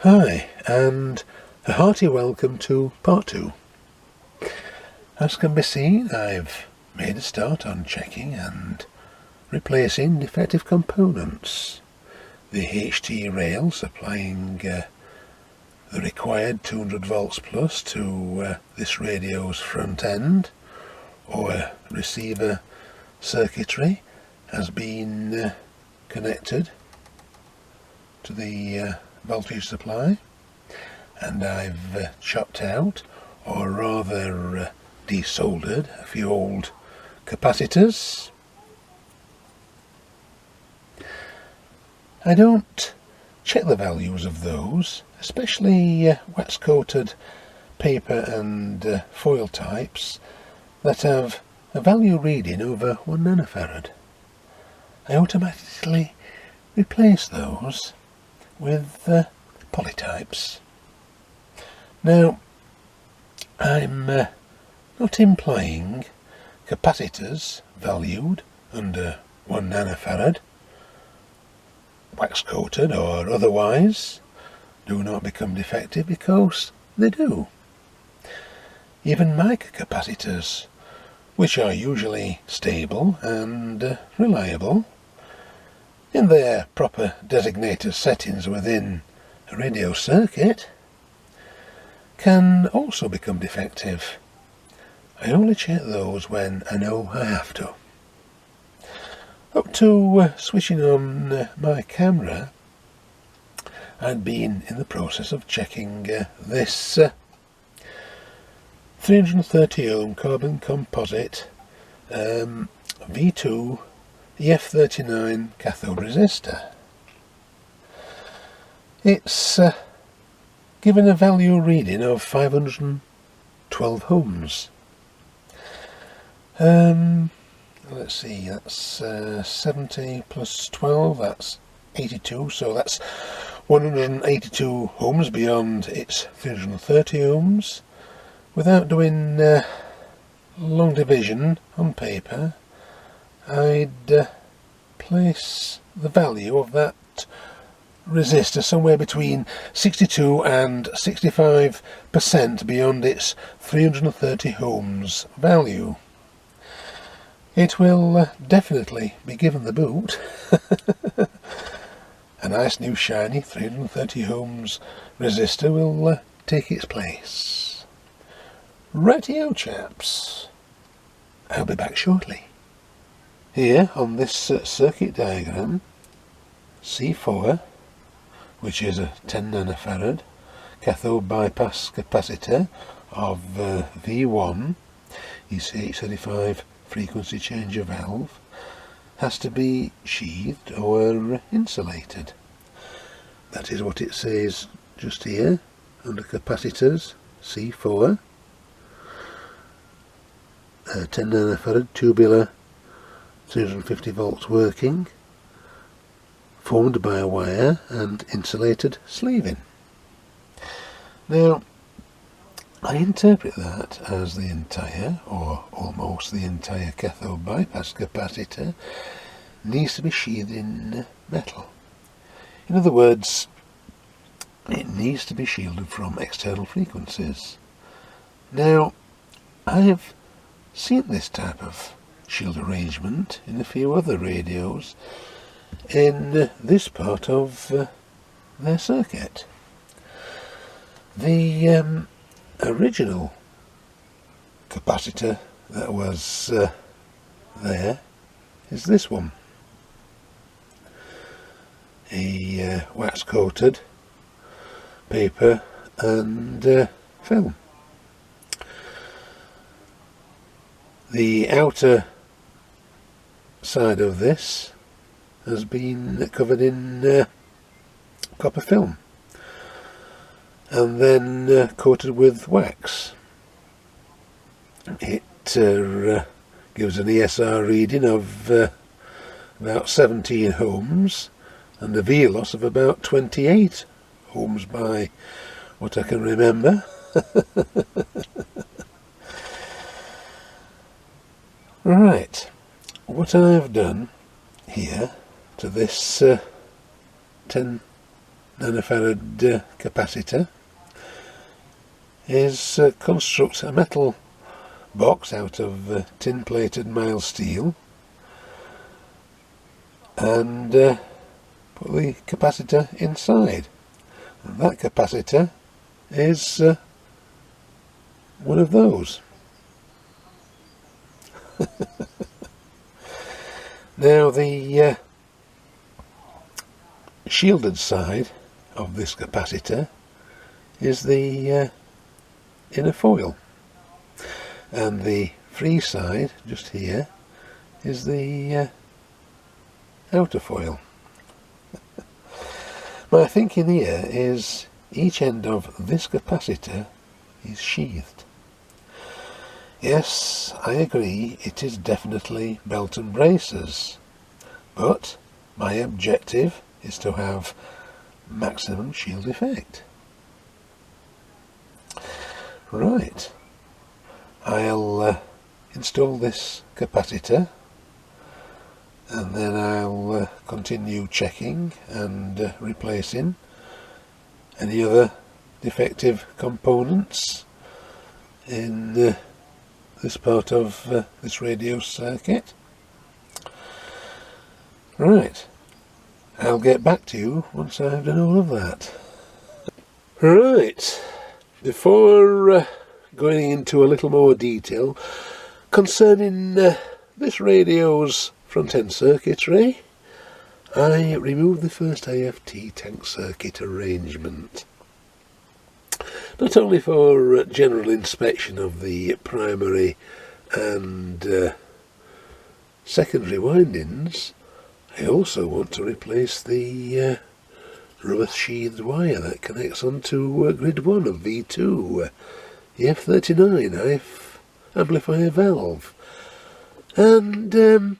Hi, and a hearty welcome to part 2. As can be seen, I've made a start on checking and replacing defective components. The HT rail supplying the required 200 volts plus to this radio's front end, or receiver circuitry, has been connected to the voltage supply, and I've chopped out, or rather desoldered, a few old capacitors. I don't check the values of those, especially wax coated paper and foil types that have a value reading over 1 nanofarad. I automatically replace those with polytypes. Now, I'm not implying capacitors valued under 1 nanofarad, wax coated or otherwise, do not become defective, because they do. Even mic capacitors, which are usually stable and reliable in their proper designated settings within a radio circuit, can also become defective. I only check those when I know I have to. Up to switching on my camera, I'd been in the process of checking this 330 ohm carbon composite V2 F17 cathode resistor. It's given a value reading of 512 ohms. Let's see, that's 70 plus 12, that's 82, so that's 182 ohms beyond its 330 ohms. Without doing long division on paper, I'd place the value of that resistor somewhere between 62 and 65% beyond its 330 ohms value. It will definitely be given the boot. A nice new shiny 330 ohms resistor will take its place. Rightio chaps, I'll be back shortly. Here on this circuit diagram, C4, which is a 10 nanofarad cathode bypass capacitor of V1 ECH35 frequency changer valve, has to be sheathed or insulated. That is what it says just here under capacitors. C4, 10 nanofarad tubular 350 volts working, formed by a wire and insulated sleeving. Now, I interpret that as the entire, or almost the entire, cathode bypass capacitor needs to be sheathed in metal. In other words, it needs to be shielded from external frequencies. Now, I have seen this type of shield arrangement in a few other radios in this part of their circuit. The original capacitor that was there is this one, a wax coated paper and film. The outer side of this has been covered in copper film and then coated with wax. It gives an ESR reading of about 17 ohms and a V loss of about 28 ohms by what I can remember. Right, what I've done here to this 10 nanofarad capacitor is construct a metal box out of tin plated mild steel and put the capacitor inside. And that capacitor is one of those. Now the shielded side of this capacitor is the inner foil, and the free side just here is the outer foil. My thinking here is each end of this capacitor is sheathed. Yes, I agree, it is definitely belt and braces, but my objective is to have maximum shield effect. Right, I'll install this capacitor and then I'll continue checking and replacing any other defective components in this part of this radio circuit. Right, I'll get back to you once I've done all of that. Right, before going into a little more detail concerning this radio's front end circuitry, I removed the first AFT tank circuit arrangement. Not only for general inspection of the primary and secondary windings, I also want to replace the rubber sheathed wire that connects onto grid 1 of V2, the F39 IF amplifier valve, and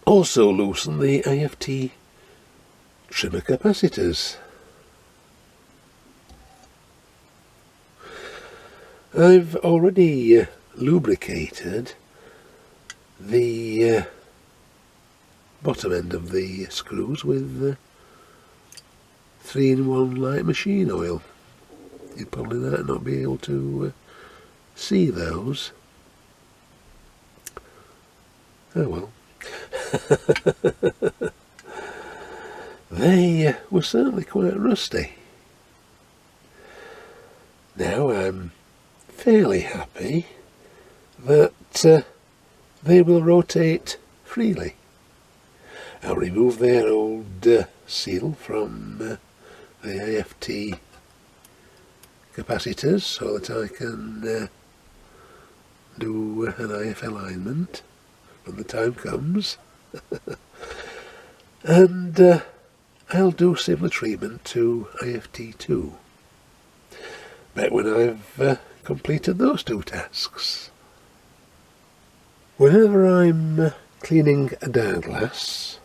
also loosen the AFT trimmer capacitors. I've already lubricated the bottom end of the screws with 3-in-1 light machine oil. You'd probably not be able to see those. Oh well. They were certainly quite rusty. Now I'm fairly happy that they will rotate freely. I'll remove their old seal from the AFT capacitors so that I can do an IF alignment when the time comes. And I'll do similar treatment to IFT2 back when I've completed those two tasks. Whenever I'm cleaning a dial glass,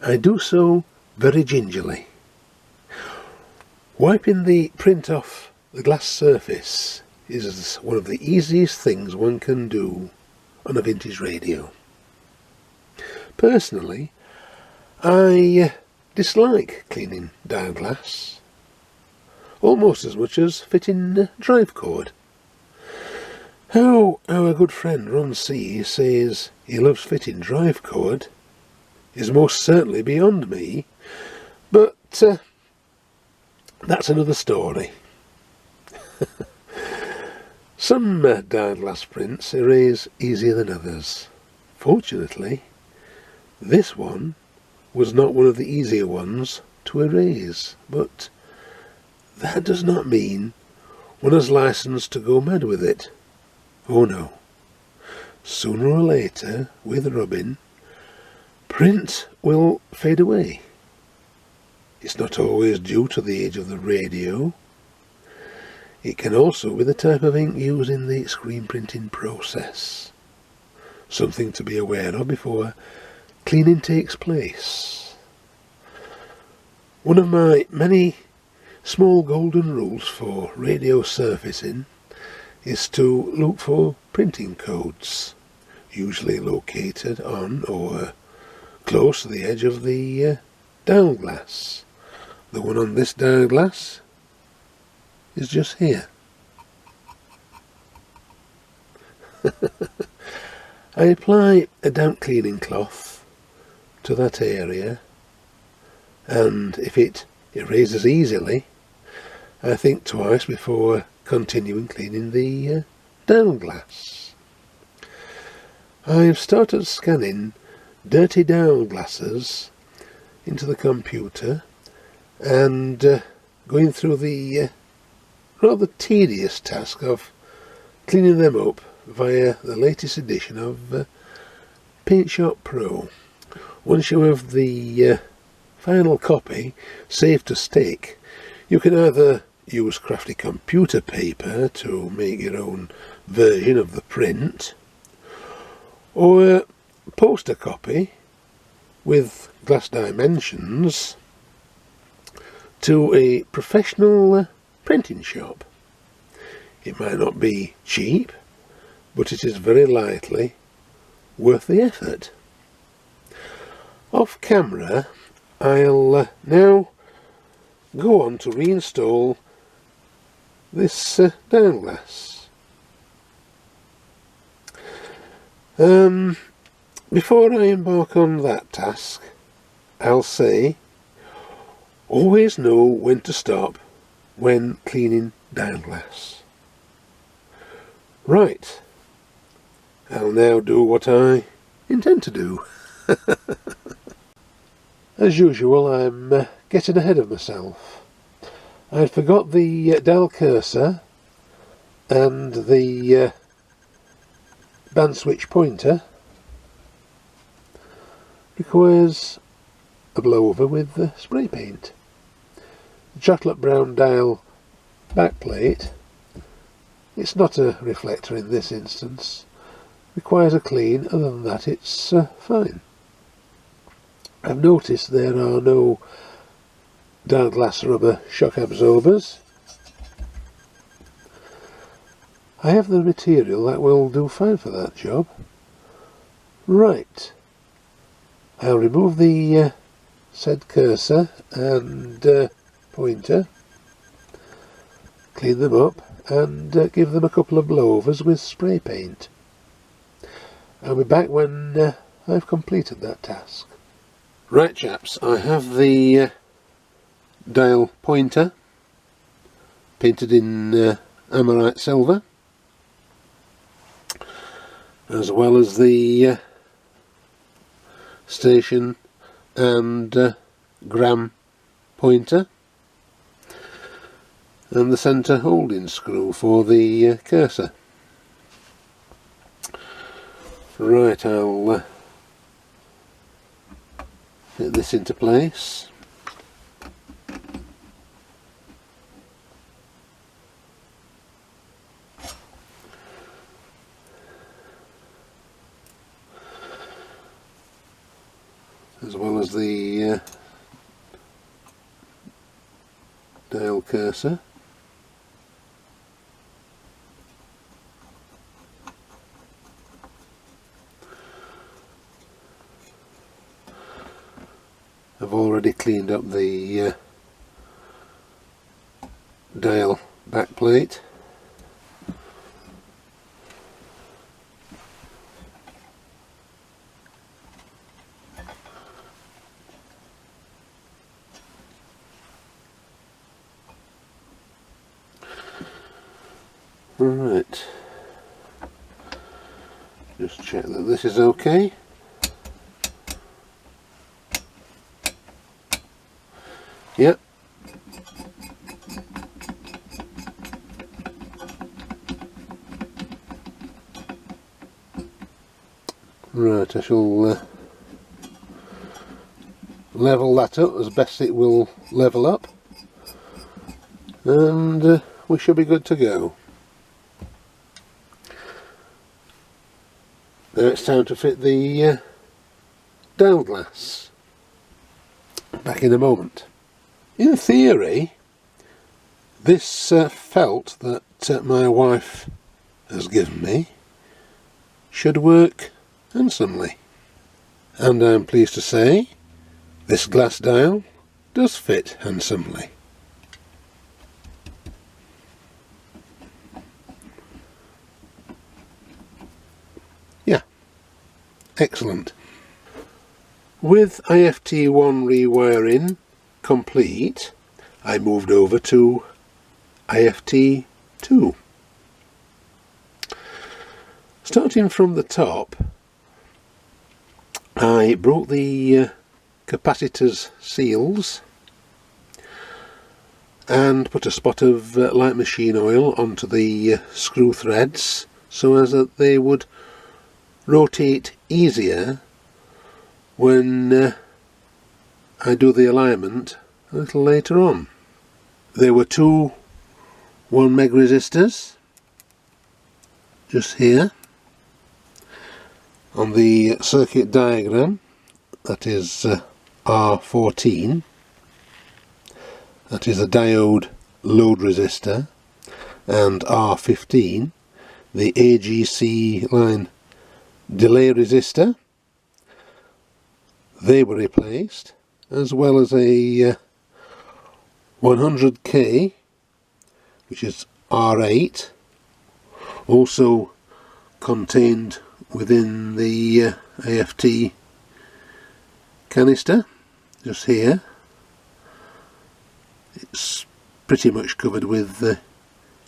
I do so very gingerly. Wiping the print off the glass surface is one of the easiest things one can do on a vintage radio. Personally, I dislike cleaning dial glass almost as much as fitting drive cord. How our good friend Ron C says he loves fitting drive cord is most certainly beyond me, but that's another story. Some dial glass prints erase easier than others. Fortunately, this one was not one of the easier ones to erase, but that does not mean one is licensed to go mad with it. Oh no. Sooner or later, with rubbing, print will fade away. It's not always due to the age of the radio. It can also be the type of ink used in the screen printing process. Something to be aware of before cleaning takes place. One of my many small golden rules for radio surfacing is to look for printing codes, usually located on or close to the edge of the dial glass, the one on this dial glass is just here. I apply a damp cleaning cloth to that area, and if it erases easily, I think twice before continuing cleaning the dial glass. I've started scanning dirty dial glasses into the computer and going through the rather tedious task of cleaning them up via the latest edition of Paint Shop Pro. Once you have the final copy saved to stick, you can either use crafty computer paper to make your own version of the print, or post a copy with glass dimensions to a professional printing shop. It might not be cheap, but it is very likely worth the effort. Off camera, I'll now go on to reinstall this dial glass. Before I embark on that task, I'll say, always know when to stop when cleaning dial glass. Right, I'll now do what I intend to do. As usual, I'm getting ahead of myself. I'd forgot the dial cursor and the band switch pointer. Requires a blow over with spray paint. The chocolate brown dial backplate, it's not a reflector in this instance, requires a clean. Other than that, it's fine. I've noticed there are no dial glass rubber shock absorbers. I have the material that will do fine for that job. Right, I'll remove the said cursor and pointer, clean them up and give them a couple of blowovers with spray paint. I'll be back when I've completed that task. Right chaps, I have the dial pointer painted in Amorite silver, as well as the station and gram pointer, and the centre holding screw for the cursor. Right, I'll fit this into place. As well as the dial cursor. I've already cleaned up the dial backplate. Right, just check that this is okay. Yep. Right, I shall level that up as best it will level up, and we should be good to go. Now it's time to fit the dial glass. Back in a moment. In theory, this felt that my wife has given me should work handsomely, and I'm pleased to say this glass dial does fit handsomely. Yeah, excellent. With IFT1 rewiring complete, I moved over to IFT2. Starting from the top, I broke the capacitor's seals and put a spot of light machine oil onto the screw threads so as that they would rotate easier when I do the alignment a little later on. There were two 1 meg resistors just here on the circuit diagram. That is R14, that is a diode load resistor, and R15, the AGC line delay resistor. They were replaced, as well as a 100k, which is R8, also contained within the AFT canister, just here. It's pretty much covered with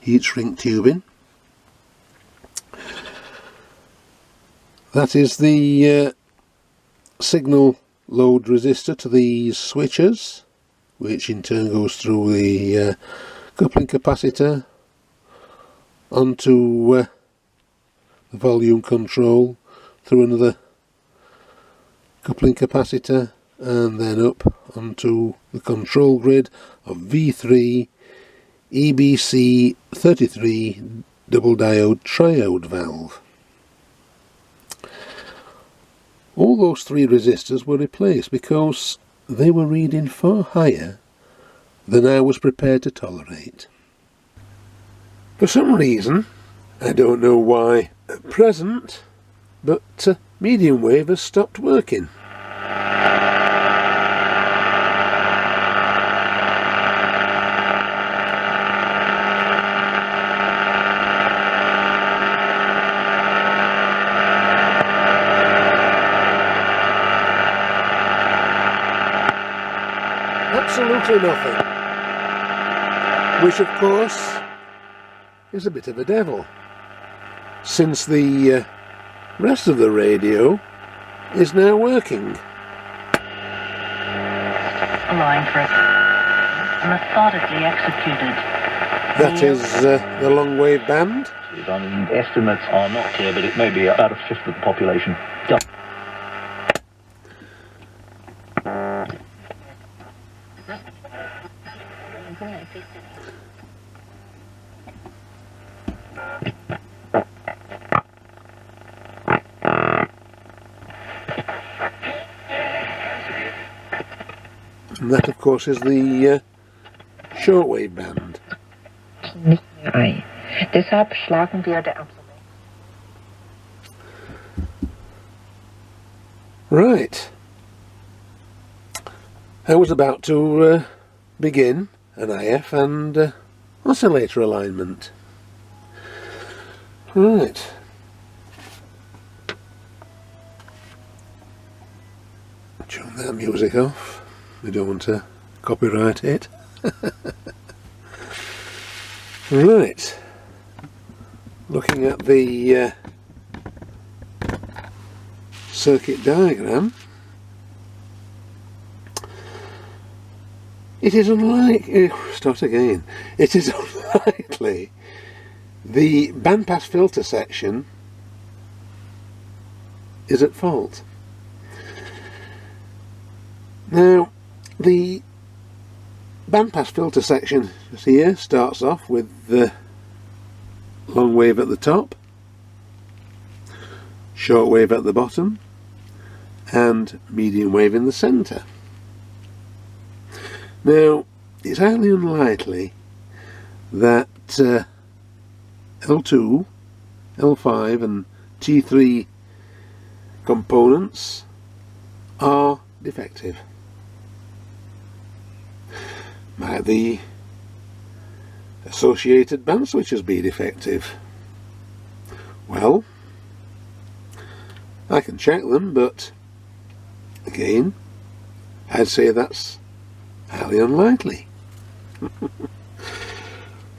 heat shrink tubing. That is the signal load resistor to these switches, which in turn goes through the coupling capacitor onto the volume control, through another coupling capacitor, and then up onto the control grid of V3 EBC 33 double diode triode valve. All those three resistors were replaced because they were reading far higher than I was prepared to tolerate. For some reason, I don't know why at present, but medium wave has stopped working. Absolutely nothing. Which of course is a bit of a devil, since the rest of the radio is now working. Allowing for methodically executed. That is the long wave band. Estimates are not clear, but it may be about a fifth of the population. And that of course is the shortwave band. Nicht mehr ein. Deshalb schlagen wir der Absolut. Right. I was about to begin an IF and oscillator alignment. Right. Turn that music off. We don't want to copyright it. Right. Looking at the circuit diagram, it is unlikely. Start again. It is unlikely the bandpass filter section is at fault. Now, the bandpass filter section here starts off with the long wave at the top, short wave at the bottom, and medium wave in the centre. Now, it's highly unlikely that L2, L5 and T3 components are defective. Might the associated band switches be defective? Well, I can check them, but again, I'd say that's highly unlikely.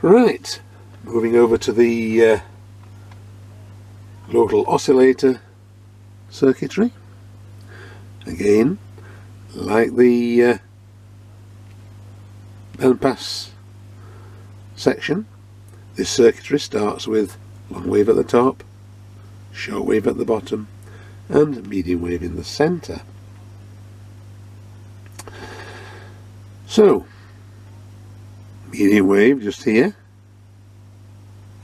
Right, moving over to the local oscillator circuitry. Again, like the bandpass section, this circuitry starts with long wave at the top, short wave at the bottom, and medium wave in the centre. So, medium wave just here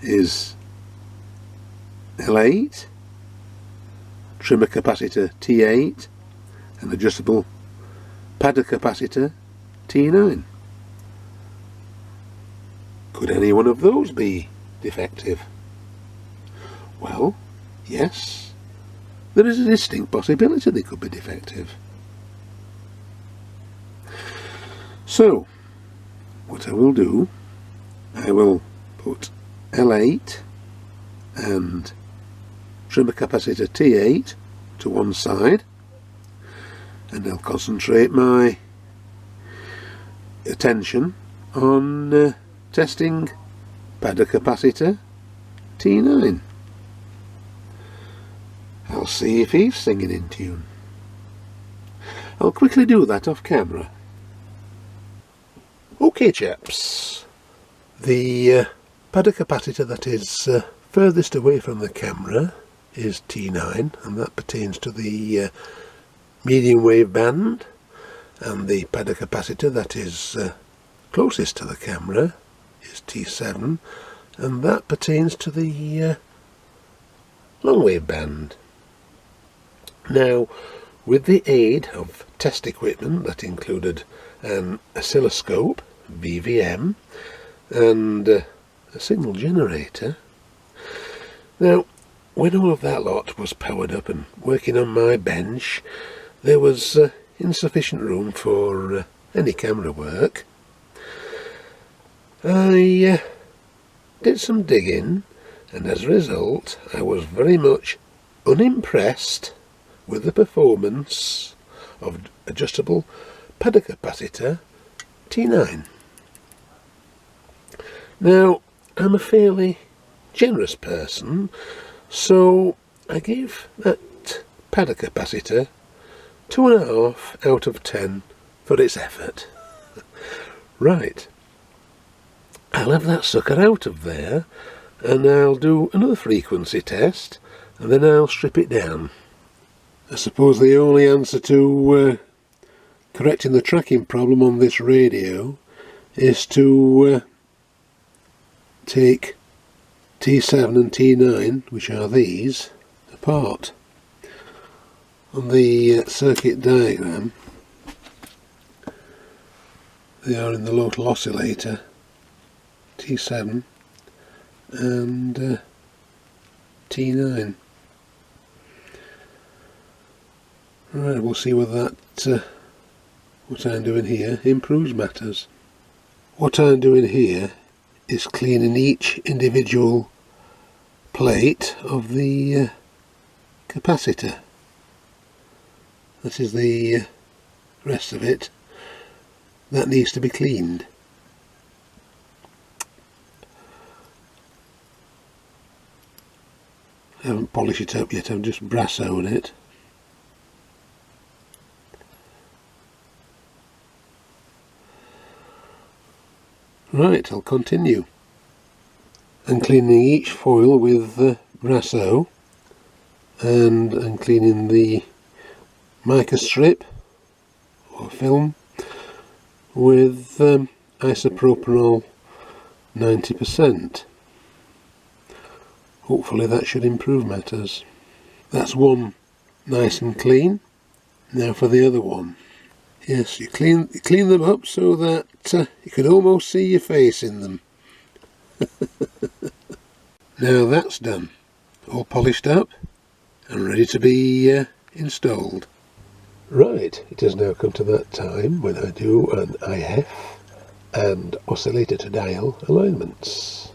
is L8, trimmer capacitor T8, and adjustable padder capacitor T9. Could any one of those be defective? Well, yes, there is a distinct possibility they could be defective. So, what I will do, I will put L8 and trimmer capacitor T8 to one side, and I'll concentrate my attention on testing padder capacitor T9. I'll see if he's singing in tune. I'll quickly do that off camera. Okay chaps, the padder capacitor that is furthest away from the camera is T9, and that pertains to the medium wave band, and the padder capacitor that is closest to the camera is T7, and that pertains to the long wave band. Now, with the aid of test equipment that included an oscilloscope, VVM, and a signal generator, now when all of that lot was powered up and working on my bench, there was insufficient room for any camera work. I did some digging, and as a result I was very much unimpressed with the performance of adjustable padder capacitor T9. Now, I'm a fairly generous person, so I gave that padder capacitor 2.5 out of 10 for its effort. Right, I'll have that sucker out of there, and I'll do another frequency test, and then I'll strip it down. I suppose the only answer to correcting the tracking problem on this radio is to take T7 and T9, which are these, apart. On the circuit diagram, they are in the local oscillator, T7 and T9. Right, we'll see whether that, what I'm doing here, improves matters. What I'm doing here is cleaning each individual plate of the capacitor. That is the rest of it. That needs to be cleaned. I haven't polished it up yet, I've just brassoed it. Right, I'll continue. I'm cleaning each foil with brasso, and I'm cleaning the mica strip or film with isopropanol 90%. Hopefully that should improve matters. That's one nice and clean. Now for the other one. Yes, you clean them up so that you can almost see your face in them. Now that's done. All polished up and ready to be installed. Right, it has now come to that time when I do an IF and oscillator to dial alignments.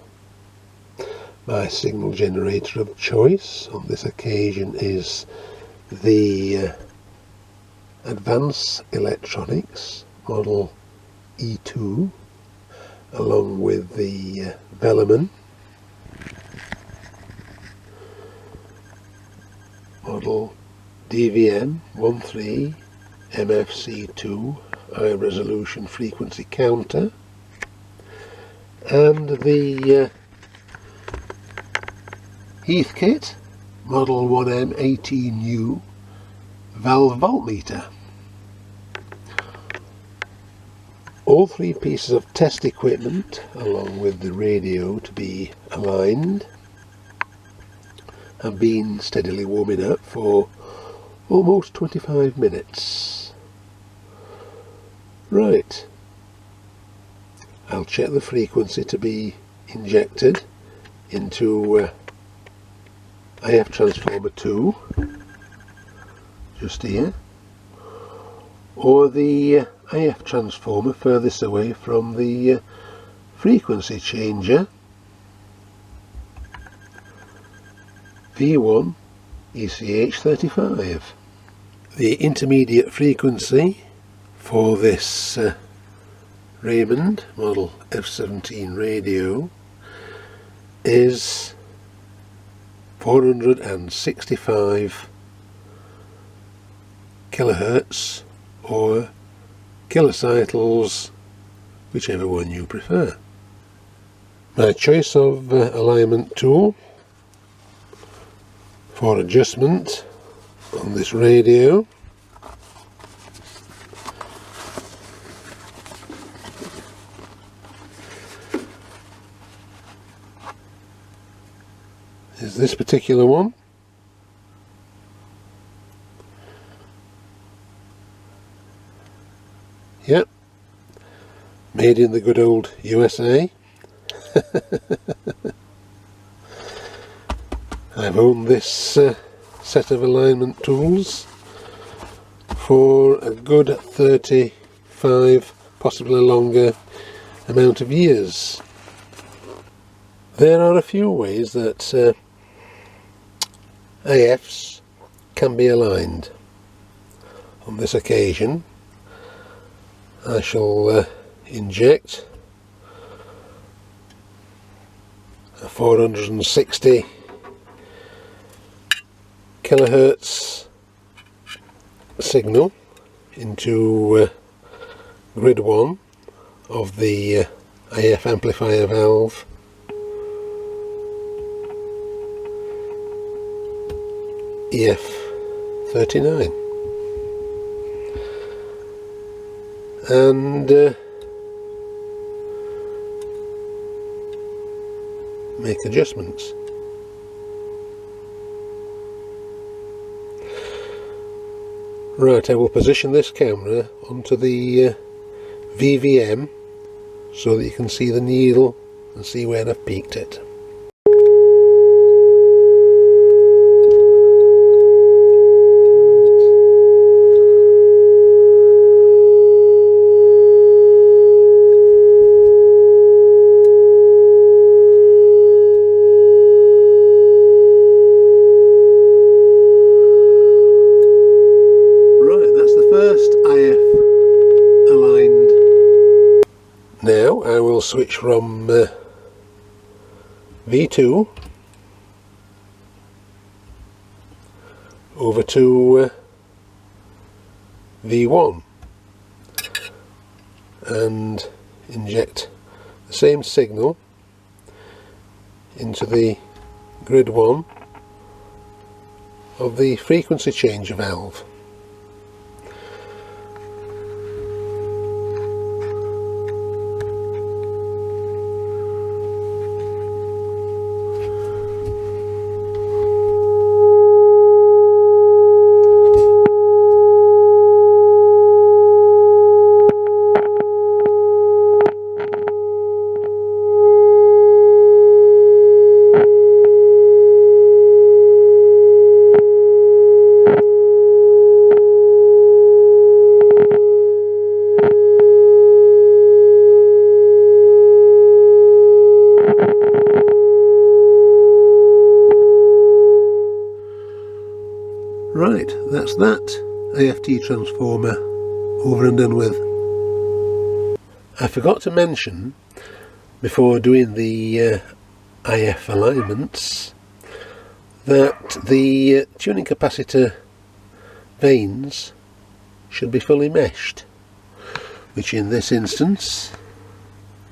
My signal generator of choice on this occasion is the Advanced Electronics model E2, along with the Velleman model DVM 13 MFC2 high resolution frequency counter, and the Heathkit model 1M18U valve voltmeter. All three pieces of test equipment, along with the radio to be aligned, have been steadily warming up for almost 25 minutes. Right, I'll check the frequency to be injected into IF transformer 2, just here, or the IF transformer furthest away from the frequency changer, V1 ECH35. The intermediate frequency for this Raymond model F17 radio is 465 kilohertz or kilocycles, whichever one you prefer. My choice of alignment tool for adjustment on this radio is this particular one. Yep, made in the good old USA. I've owned this set of alignment tools for a good 35, possibly longer amount of years. There are a few ways that IFs can be aligned. On this occasion I shall inject a 460 kilohertz signal into grid 1 of the IF amplifier valve, EF39, and make adjustments. Right, I will position this camera onto the VVM so that you can see the needle and see where I've peaked it. Now I will switch from V2 over to V1 and inject the same signal into the grid 1 of the frequency changer valve. Right, that's that AFT transformer over and done with. I forgot to mention before doing the IF alignments that the tuning capacitor vanes should be fully meshed, which in this instance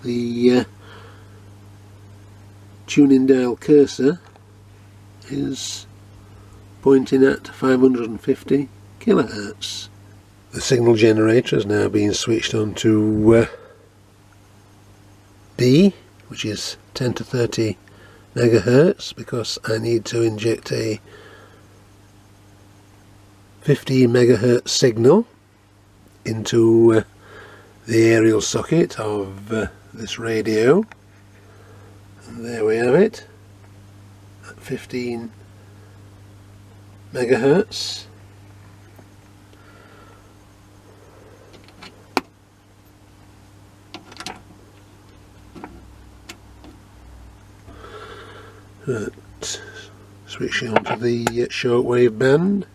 the tuning dial cursor is pointing at 550 kilohertz. The signal generator has now been switched on to B, which is 10 to 30 megahertz, because I need to inject a 50 megahertz signal into the aerial socket of this radio, and there we have it at 15 megahertz. Switching on to the shortwave band.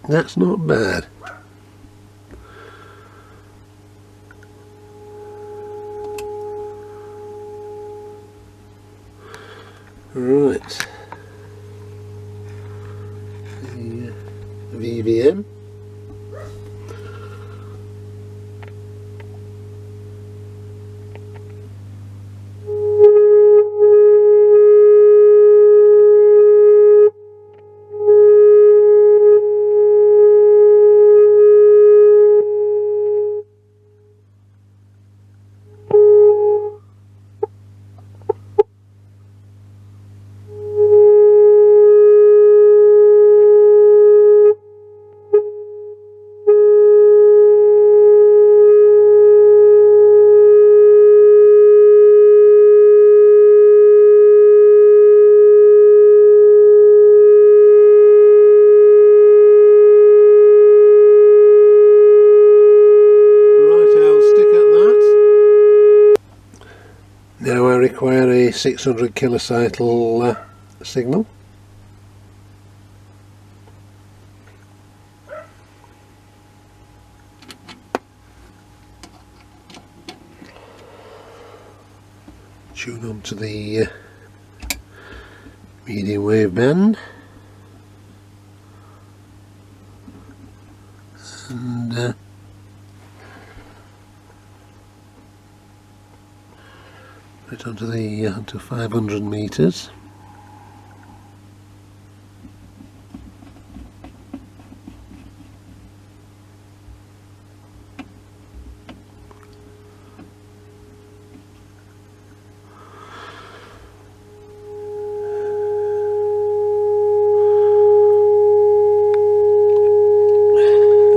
That's not bad. Right, the VVM. Now I require a 600 kilocycle signal. Tune on to the medium wave band, and put it onto 500 meters.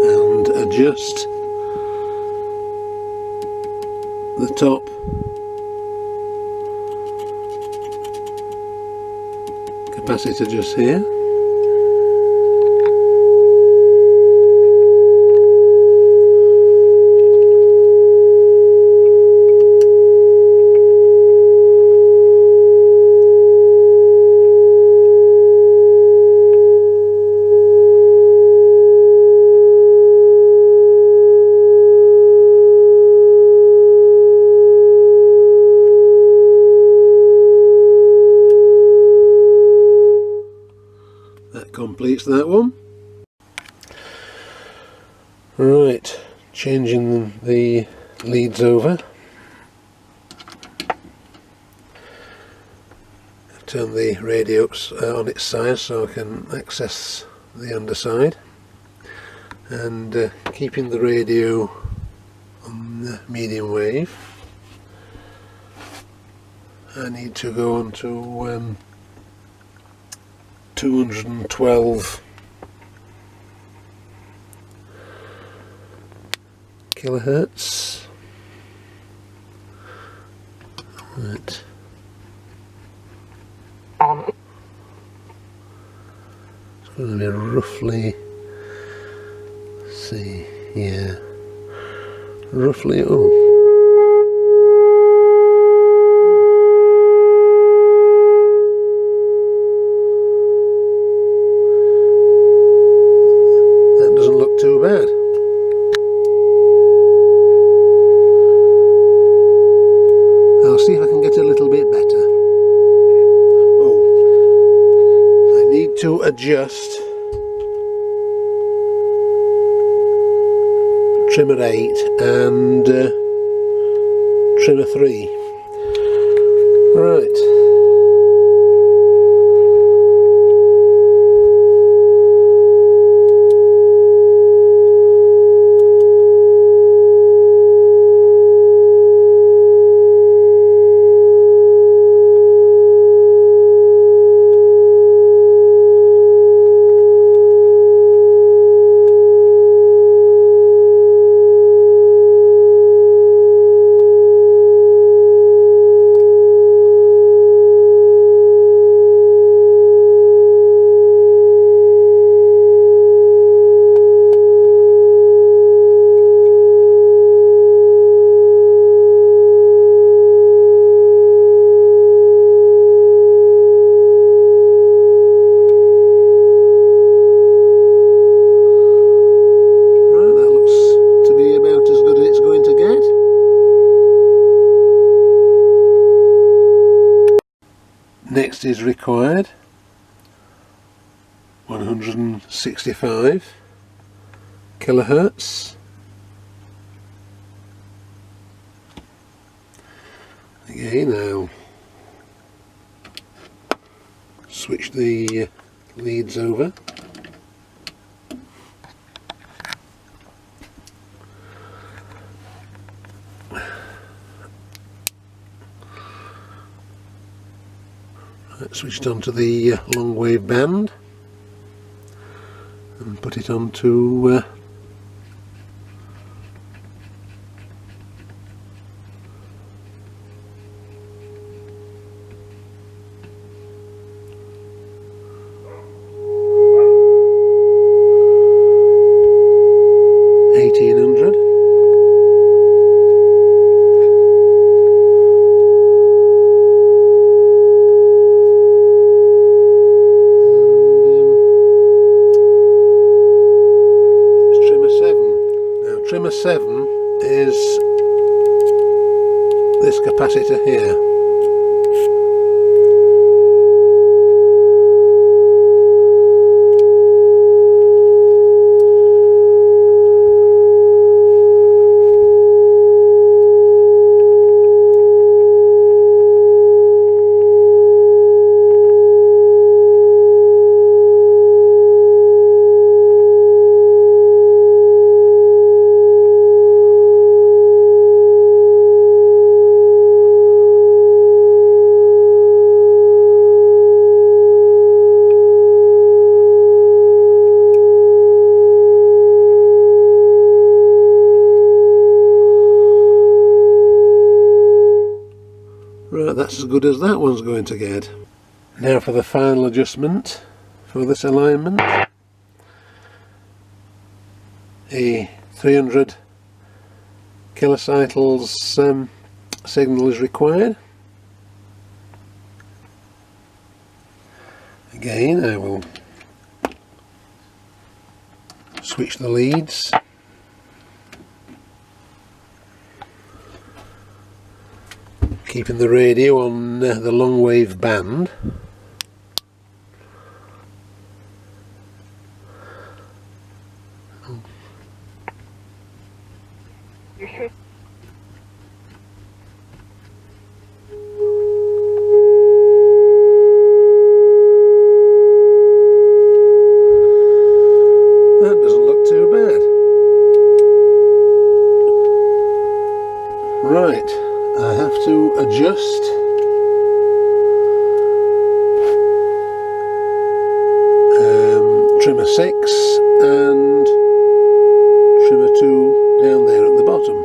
And adjust the top capacitor just here. That completes that one. Right, changing the leads over. Turn the radio on its side so I can access the underside, and keeping the radio on the medium wave, I need to go on to 212 kilohertz. Right. going to be roughly, see, yeah, roughly, oh, that doesn't look too bad. I'll see if I can get a little bit better. Oh, I need to adjust trimmer 8 and trimmer 3. Right. Next is required 165 kilohertz. Again, I'll switch the leads over. Switched onto the long wave band and put it onto trimmer 7 is this capacitor here. Right, that's as good as that one's going to get. Now for the final adjustment for this alignment. A 300 kilocycles signal is required. Again, I will switch the leads. Keeping the radio on the long wave band. That doesn't look too bad. Right, I have to adjust trimmer 6 and trimmer 2 down there at the bottom.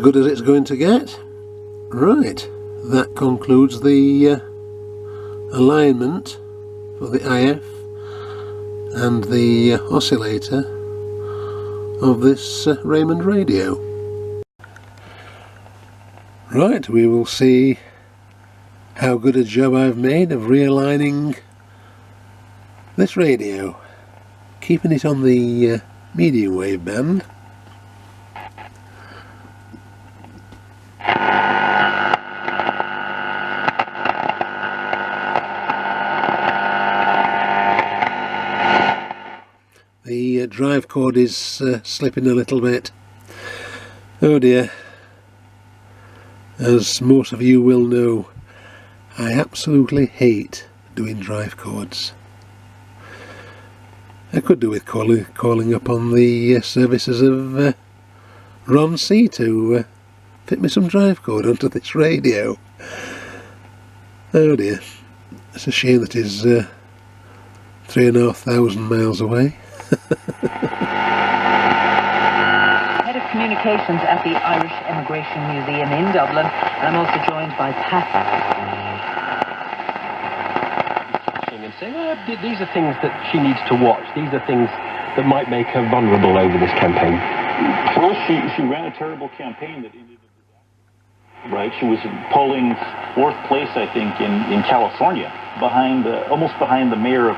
good as it's going to get. Right, that concludes the alignment for the IF and the oscillator of this Raymond radio. Right, we will see how good a job I've made of realigning this radio, keeping it on the medium wave band. The drive cord is slipping a little bit. Oh dear. As most of you will know, I absolutely hate doing drive cords. I could do with calling up on the services of Ron C to fit me some drive cord onto this radio. Oh dear. It's a shame that he's 3,500 miles away. Head of Communications at the Irish Immigration Museum in Dublin, and I'm also joined by Pat. And saying, oh, these are things that she needs to watch. These are things that might make her vulnerable over this campaign. Well, she ran a terrible campaign that ended up, right? She was polling 4th place, I think, in California, behind almost behind the mayor of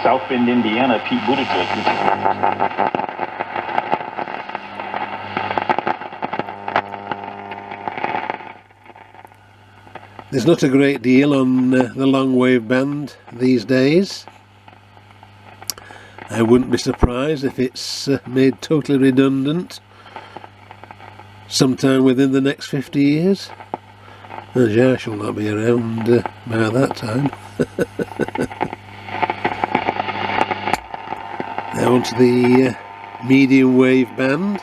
South Bend, Indiana, Pete Buttigieg. There's not a great deal on the long wave band these days. I wouldn't be surprised if it's made totally redundant sometime within the next 50 years. As I shall not be around by that time. Now onto the medium wave band.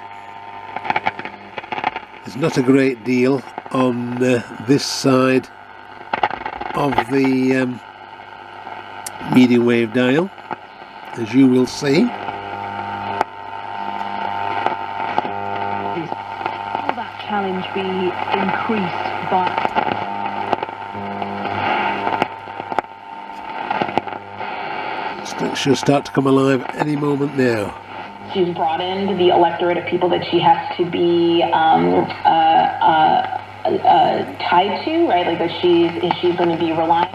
There's not a great deal on this side of the medium wave dial, as you will see. Will that challenge be increased by... It should start to come alive any moment now. She's brought in the electorate of people that she has to be tied to, right? Like that she's going to be relying.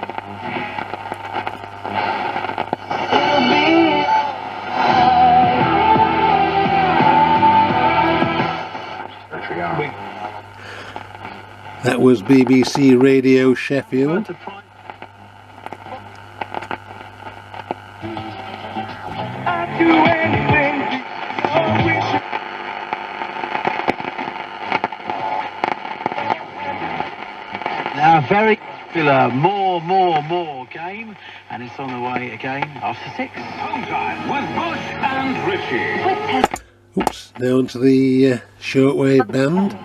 That was BBC Radio Sheffield. Now, very popular, more game, and it's on the way again after 6. Home time with Bush and Richie. Oops, now onto the shortwave band.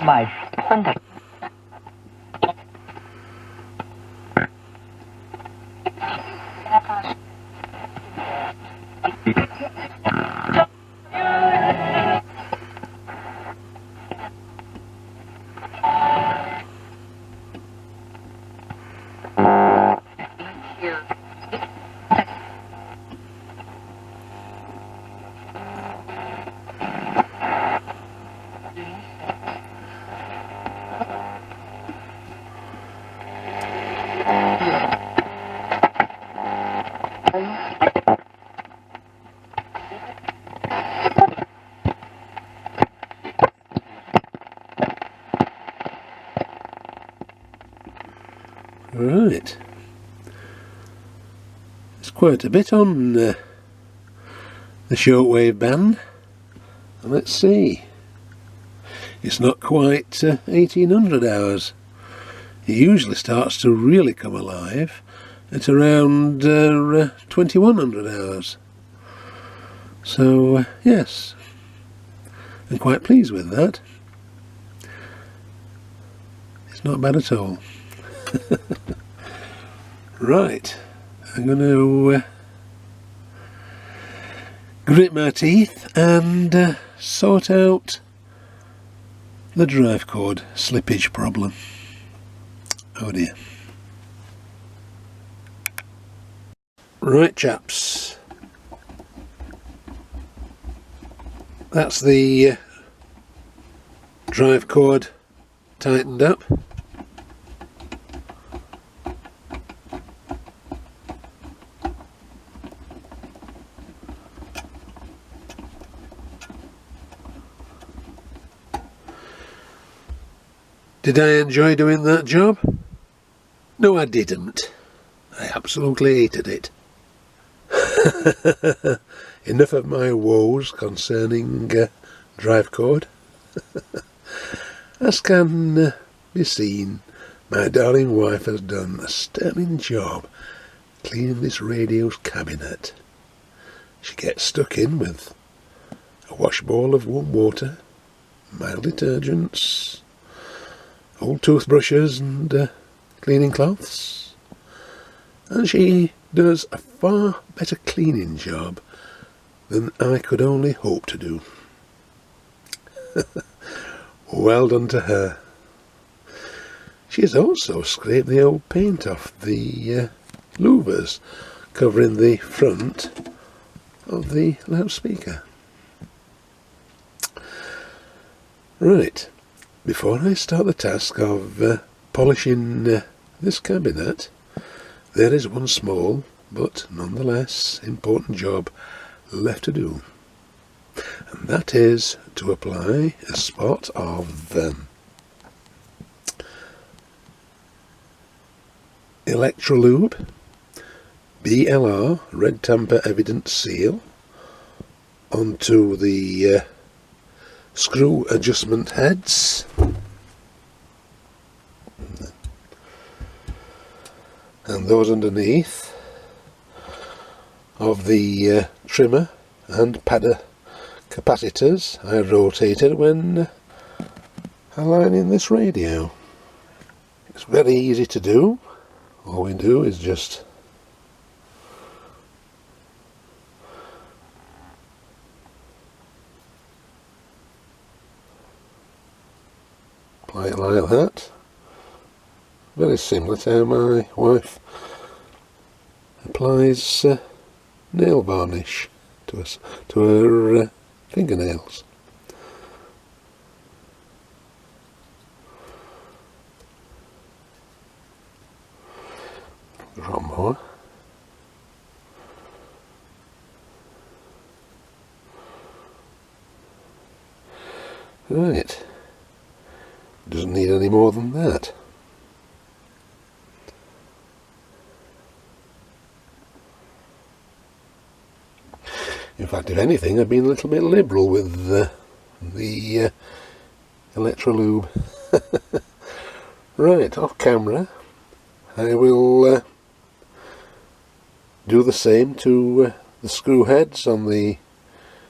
My contact. Right, there's quite a bit on the shortwave band. Let's see, it's not quite 1800 hours. It usually starts to really come alive at around 2100 hours. So yes, I'm quite pleased with that. It's not bad at all. Right, I'm going to grit my teeth and sort out the drive cord slippage problem. Oh dear. Right chaps, that's the drive cord tightened up. Did I enjoy doing that job? No, I didn't. I absolutely hated it. Enough of my woes concerning drive cord. As can be seen, my darling wife has done a sterling job cleaning this radio's cabinet. She gets stuck in with a washball of warm water, mild detergents, old toothbrushes and cleaning cloths, and she does a far better cleaning job than I could only hope to do. Well done to her. She has also scraped the old paint off the louvers covering the front of the loudspeaker. Right, before I start the task of polishing this cabinet, there is one small but nonetheless important job left to do, and that is to apply a spot of Electrolube BLR red tamper evidence seal onto the screw adjustment heads and those underneath of the trimmer and padder capacitors I rotated when aligning this radio. It's very easy to do. All we do is just apply it like that. Very similar to how my wife applies nail varnish to her fingernails. Drop more. Right, doesn't need any more than that. In fact, if anything, I've been a little bit liberal with the Electrolube. Right, off camera, I will do the same to the screw heads on the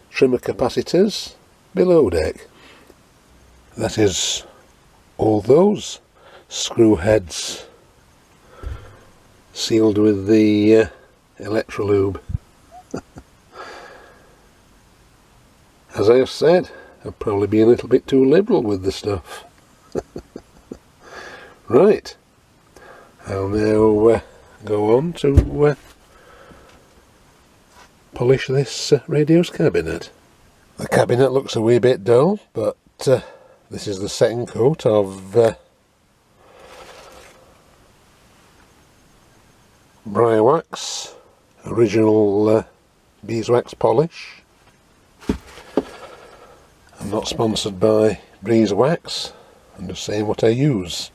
trimmer capacitors below deck. That is all those screw heads sealed with the Electrolube. As I have said, I've probably been a little bit too liberal with the stuff. Right, I'll now go on to polish this radio's cabinet. The cabinet looks a wee bit dull, but this is the second coat of Briar Wax, original beeswax polish. I'm not sponsored by Beeswax, I'm just saying what I use.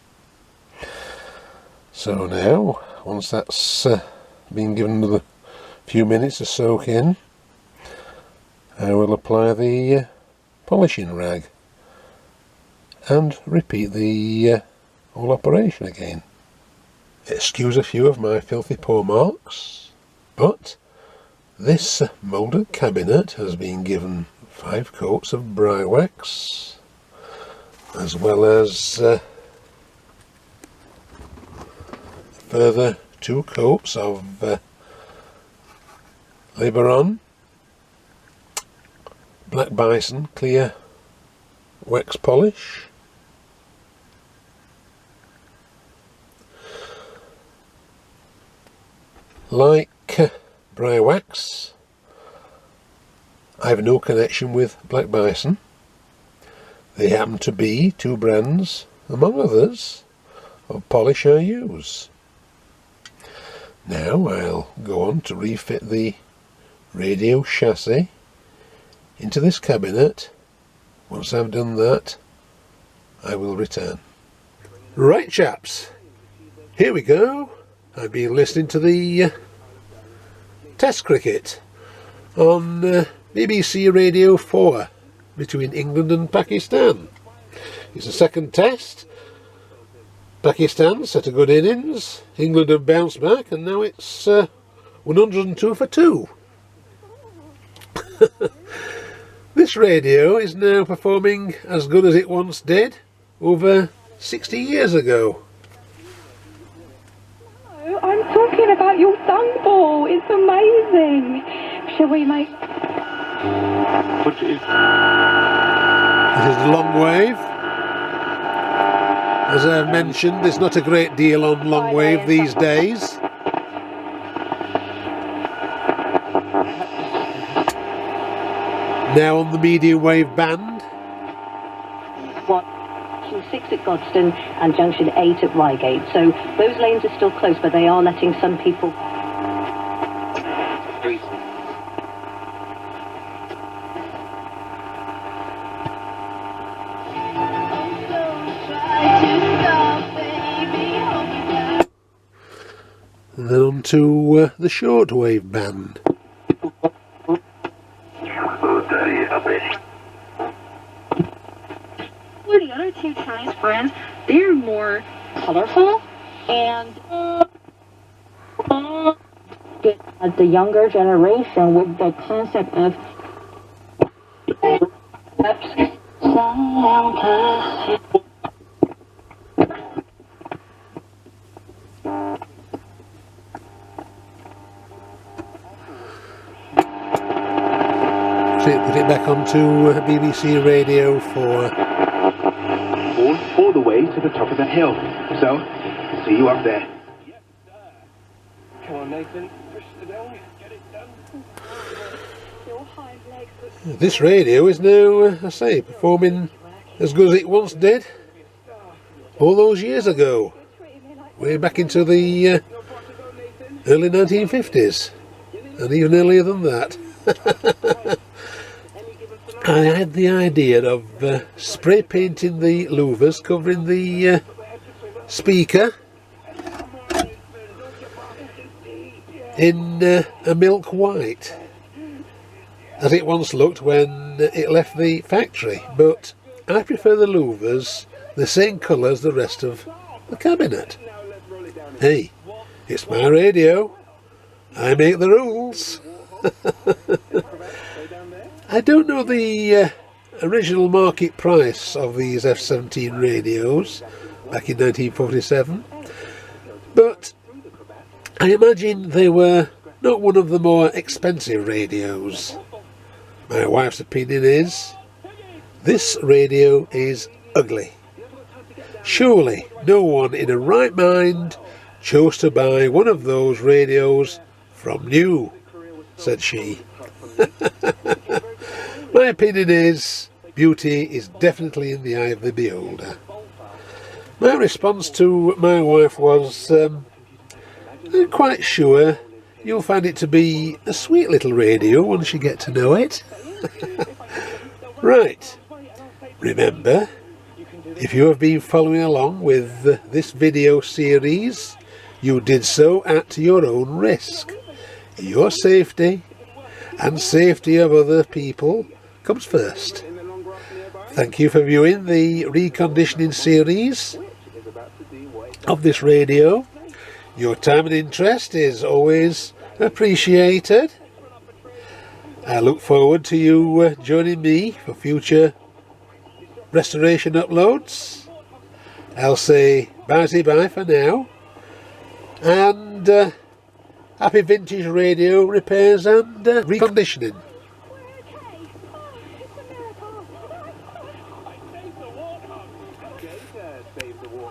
So now, once that's been given another few minutes to soak in, I will apply the polishing rag and repeat the whole operation again. Excuse a few of my filthy paw marks, but This moulded cabinet has been given 5 coats of bry wax, as well as further 2 coats of Liberon Black Bison clear wax polish. Like bry wax, I have no connection with Black Bison. They happen to be 2 brands, among others, of polish I use. Now I'll go on to refit the radio chassis into this cabinet. Once I've done that, I will return. Right chaps, here we go. I've been listening to the Test cricket on BBC Radio 4 between England and Pakistan. It's the second test. Pakistan set a good innings, England have bounced back, and now it's 102 for 2. This radio is now performing as good as it once did over 60 years ago. I'm talking about your dung ball. It's amazing. Shall we make... It is the long wave. As I've mentioned, there's not a great deal on long wave these days. Now on the medium wave band. Junction 6 at Godstone and Junction 8 at Reigate. So those lanes are still closed, but they are letting some people... And then on to the short wave band. The other 2 Chinese brands, they're more colorful and the younger generation with the concept of Put it back onto BBC Radio 4. All the way to the top of the hill. So, see you up there. Come on, Nathan. Push it down. Get it done. This radio is now, I say, performing as good as it once did all those years ago. Way back into the early 1950s. And even earlier than that. I had the idea of spray painting the louvers covering the speaker in a milk white, as it once looked when it left the factory, but I prefer the louvers the same colour as the rest of the cabinet. Hey, it's my radio, I make the rules. I don't know the original market price of these F17 radios back in 1947, but I imagine they were not one of the more expensive radios. My wife's opinion is, this radio is ugly. Surely no one in a right mind chose to buy one of those radios from new, said she. My opinion is, beauty is definitely in the eye of the beholder. My response to my wife was, I'm quite sure you'll find it to be a sweet little radio once you get to know it. Right, remember, if you have been following along with this video series, you did so at your own risk. Your safety and safety of other people comes first. Thank you for viewing the reconditioning series of this radio. Your time and interest is always appreciated. I look forward to you joining me for future restoration uploads. I'll say bye for now, and happy vintage radio repairs and reconditioning.